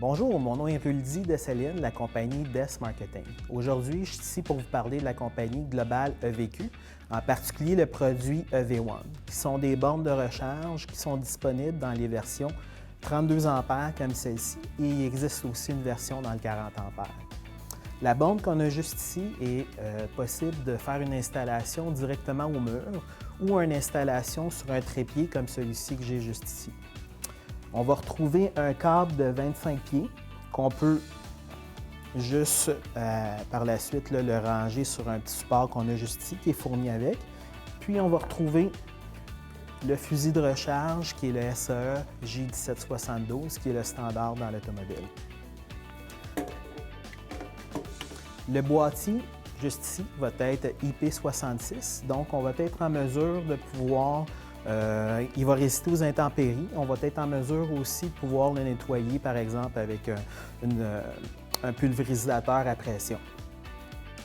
Bonjour, mon nom est Ruldi Dessalines de la compagnie Des Marketing. Aujourd'hui, je suis ici pour vous parler de la compagnie Global EVQ, en particulier le produit EV1, qui sont des bornes de recharge qui sont disponibles dans les versions 32 ampères comme celle-ci et il existe aussi une version dans le 40 ampères. La borne qu'on a juste ici est possible de faire une installation directement au mur ou une installation sur un trépied comme celui-ci que j'ai juste ici. On va retrouver un câble de 25 pieds qu'on peut juste par la suite le ranger sur un petit support qu'on a juste ici qui est fourni avec. Puis on va retrouver le fusil de recharge qui est le SAE J1772 qui est le standard dans l'automobile. Le boîtier, juste ici, va être IP66, donc on va être en mesure de pouvoir, il va résister aux intempéries, on va être en mesure aussi de pouvoir le nettoyer, par exemple, avec un pulvérisateur à pression.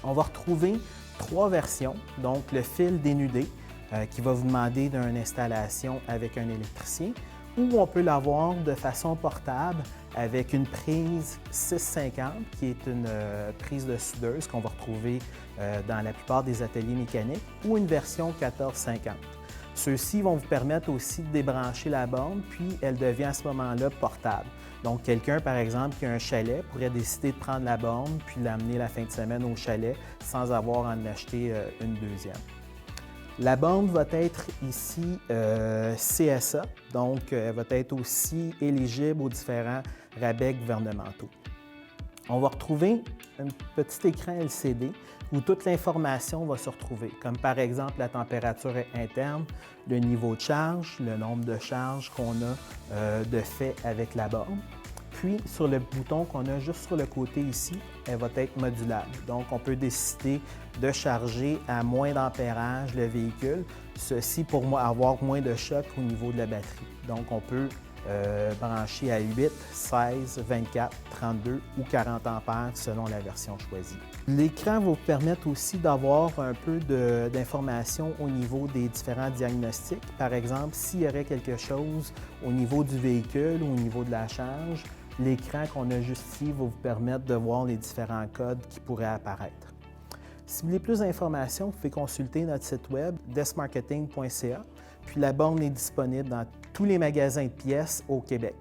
On va retrouver 3 versions, donc le fil dénudé, qui va vous demander d'une installation avec un électricien, ou on peut l'avoir de façon portable avec une prise 650 qui est une prise de soudeuse qu'on va retrouver dans la plupart des ateliers mécaniques ou une version 1450. Ceux-ci vont vous permettre aussi de débrancher la borne puis elle devient à ce moment-là portable. Donc quelqu'un par exemple qui a un chalet pourrait décider de prendre la borne puis l'amener la fin de semaine au chalet sans avoir à en acheter une deuxième. La borne va être ici CSA, donc elle va être aussi éligible aux différents rabais gouvernementaux. On va retrouver un petit écran LCD où toute l'information va se retrouver, comme par exemple la température interne, le niveau de charge, le nombre de charges qu'on a de fait avec la borne. Puis, sur le bouton qu'on a juste sur le côté ici, elle va être modulable. Donc, on peut décider de charger à moins d'ampérage le véhicule. Ceci pour avoir moins de choc au niveau de la batterie. Donc, on peut brancher à 8, 16, 24, 32 ou 40 ampères selon la version choisie. L'écran va vous permettre aussi d'avoir un peu d'informations au niveau des différents diagnostics. Par exemple, s'il y aurait quelque chose au niveau du véhicule ou au niveau de la charge, l'écran qu'on a juste ici va vous permettre de voir les différents codes qui pourraient apparaître. Si vous voulez plus d'informations, vous pouvez consulter notre site web desmarketing.ca. Puis la borne est disponible dans tous les magasins de pièces au Québec.